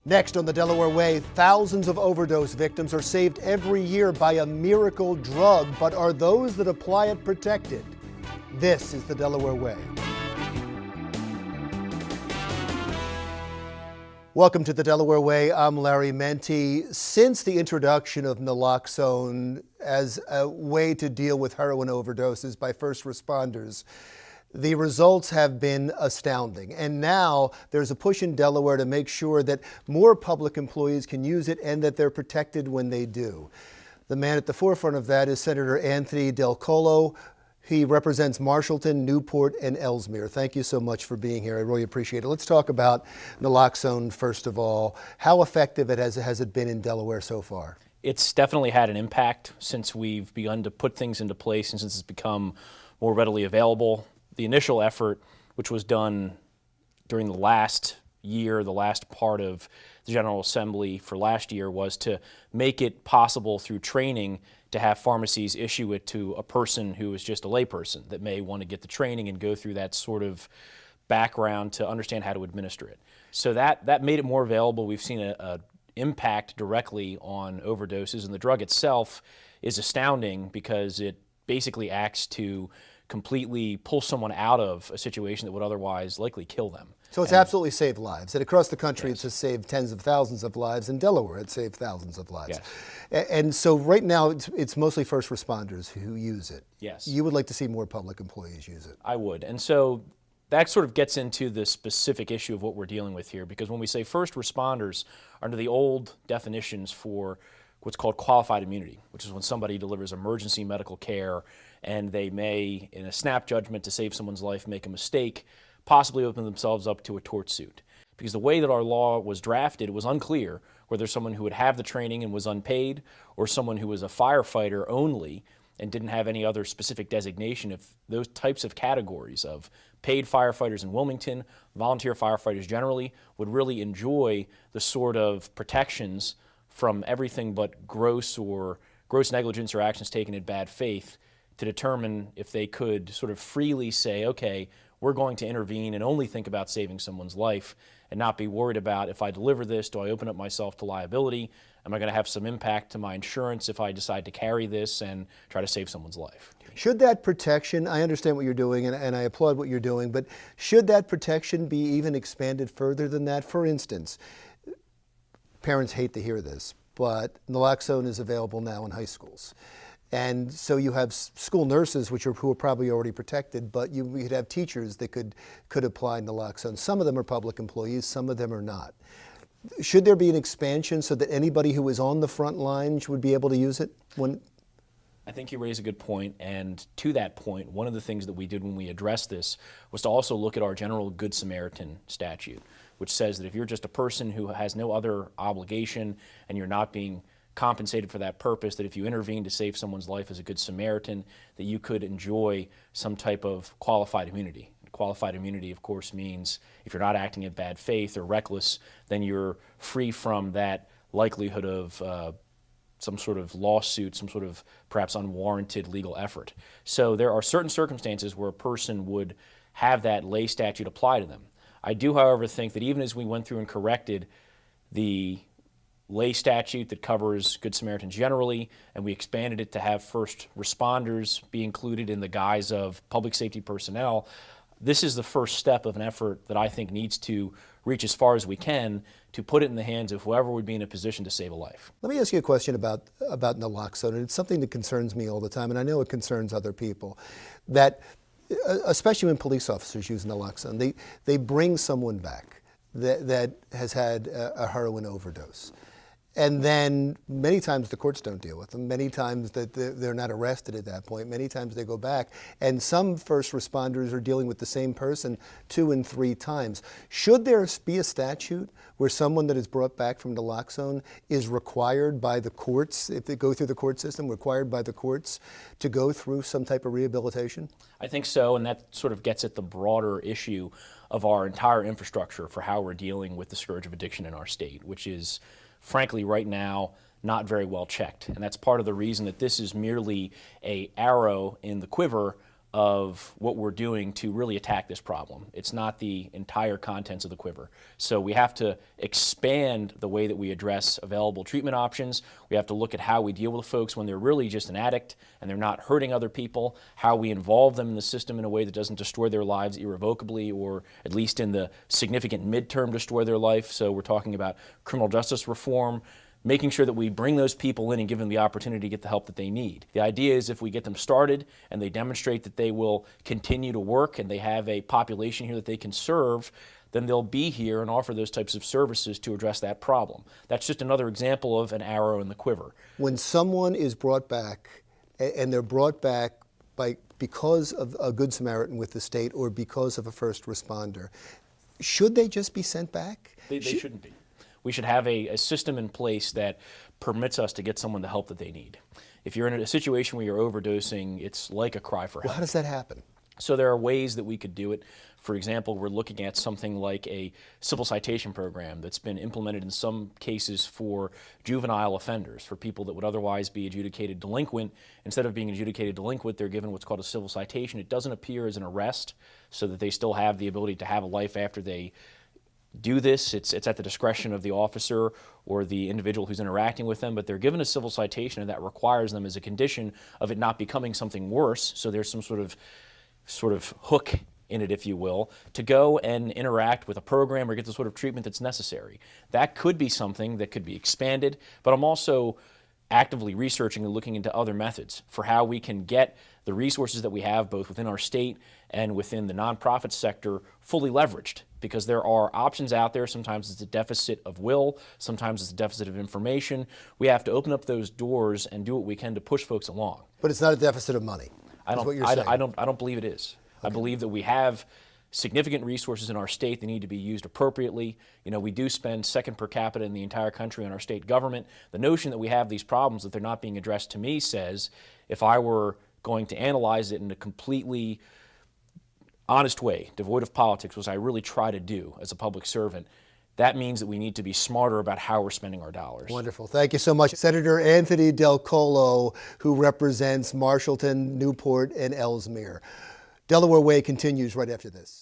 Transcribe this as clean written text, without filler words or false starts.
Next on the Delaware Way, thousands of overdose victims are saved every year by a miracle drug, but are those that apply it protected? This is the Delaware Way. Welcome to the Delaware Way. I'm Larry Menti. Since the introduction of naloxone as a way to deal with heroin overdoses by first responders, the results have been astounding. And now there's a push in Delaware to make sure that more public employees can use it and that they're protected when they do. The man at the forefront of that is Senator Anthony Delcollo. He represents Marshallton, Newport, and Ellesmere. Thank you so much for being here. I really appreciate it. Let's talk about naloxone first of all. How effective has it been in Delaware so far? It's definitely had an impact since we've begun to put things into place and since it's become more readily available. The initial effort, which was done during the last year, the last part of the General Assembly for last year, was to make it possible through training to have pharmacies issue it to a person who is just a layperson that may want to get the training and go through that sort of background to understand how to administer it. So that made it more available. We've seen an impact directly on overdoses, and the drug itself is astounding because it basically acts to completely pull someone out of a situation that would otherwise likely kill them. So it's absolutely saved lives. And across the country, yes, it's saved tens of thousands of lives. In Delaware, it's saved thousands of lives. Yes. And so right now, it's mostly first responders who use it. Yes. You would like to see more public employees use it. I would. And so that sort of gets into the specific issue of what we're dealing with here, because when we say first responders, under the old definitions for what's called qualified immunity, which is when somebody delivers emergency medical care and they may, in a snap judgment to save someone's life, make a mistake, possibly open themselves up to a tort suit. Because the way that our law was drafted, it was unclear whether someone who would have the training and was unpaid, or someone who was a firefighter only and didn't have any other specific designation. If those types of categories of paid firefighters in Wilmington, volunteer firefighters generally, would really enjoy the sort of protections from everything but gross negligence or actions taken in bad faith, to determine if they could sort of freely say, okay, we're going to intervene and only think about saving someone's life and not be worried about, if I deliver this, do I open up myself to liability? Am I going to have some impact to my insurance if I decide to carry this and try to save someone's life? Should that protection, I understand what you're doing and I applaud what you're doing, but should that protection be even expanded further than that? For instance, parents hate to hear this, but naloxone is available now in high schools. And so you have school nurses, who are probably already protected, but you could have teachers that could apply naloxone. Some of them are public employees, some of them are not. Should there be an expansion so that anybody who is on the front lines would be able to use it? I think you raise a good point, and to that point, one of the things that we did when we addressed this was to also look at our general Good Samaritan statute, which says that if you're just a person who has no other obligation and you're not being compensated for that purpose, that if you intervene to save someone's life as a Good Samaritan, that you could enjoy some type of qualified immunity. Qualified immunity, of course, means if you're not acting in bad faith or reckless, then you're free from that likelihood of some sort of lawsuit, some sort of perhaps unwarranted legal effort. So there are certain circumstances where a person would have that lay statute apply to them. I do, however, think that even as we went through and corrected the lay statute that covers Good Samaritans generally, and we expanded it to have first responders be included in the guise of public safety personnel, this is the first step of an effort that I think needs to reach as far as we can to put it in the hands of whoever would be in a position to save a life. Let me ask you a question about naloxone, and it's something that concerns me all the time, and I know it concerns other people, that especially when police officers use naloxone, they bring someone back that has had a heroin overdose. And then many times the courts don't deal with them. Many times that they're not arrested at that point. Many times they go back. And some first responders are dealing with the same person 2 and 3 times. Should there be a statute where someone that is brought back from naloxone is required by the courts, if they go through the court system, required by the courts to go through some type of rehabilitation? I think so, and that sort of gets at the broader issue of our entire infrastructure for how we're dealing with the scourge of addiction in our state, which is, frankly, right now, not very well checked. And that's part of the reason that this is merely an arrow in the quiver of what we're doing to really attack this problem. It's not the entire contents of the quiver. So we have to expand the way that we address available treatment options. We have to look at how we deal with folks when they're really just an addict and they're not hurting other people, how we involve them in the system in a way that doesn't destroy their lives irrevocably, or at least in the significant midterm destroy their life. So we're talking about criminal justice reform, making sure that we bring those people in and give them the opportunity to get the help that they need. The idea is if we get them started and they demonstrate that they will continue to work and they have a population here that they can serve, then they'll be here and offer those types of services to address that problem. That's just another example of an arrow in the quiver. When someone is brought back, and they're brought back because of a Good Samaritan with the state or because of a first responder, should they just be sent back? They shouldn't be. We should have a system in place that permits us to get someone the help that they need. If you're in a situation where you're overdosing, it's like a cry for help. Well, how does that happen? So there are ways that we could do it. For example, we're looking at something like a civil citation program that's been implemented in some cases for juvenile offenders, for people that would otherwise be adjudicated delinquent. Instead of being adjudicated delinquent, they're given what's called a civil citation. It doesn't appear as an arrest, so that they still have the ability to have a life after they do this. It's at the discretion of the officer or the individual who's interacting with them, but they're given a civil citation, and that requires them as a condition of it not becoming something worse. So there's some sort of hook in it, if you will, to go and interact with a program or get the sort of treatment that's necessary. That could be something that could be expanded, but I'm also actively researching and looking into other methods for how we can get the resources that we have both within our state and within the nonprofit sector fully leveraged, because there are options out there. Sometimes it's a deficit of will, sometimes it's a deficit of information. We have to open up those doors and do what we can to push folks along. But it's not a deficit of money. I What you're saying. don't believe it is. Okay. I believe that we have significant resources in our state. They need to be used appropriately. You know, we do spend second per capita in the entire country on our state government. The notion that we have these problems, that they're not being addressed, to me says, if I were going to analyze it in a completely honest way, devoid of politics, which I really try to do as a public servant, that means that we need to be smarter about how we're spending our dollars. Wonderful. Thank you so much. Senator Anthony Delcollo, who represents Marshallton, Newport, and Ellesmere. Delaware Way continues right after this.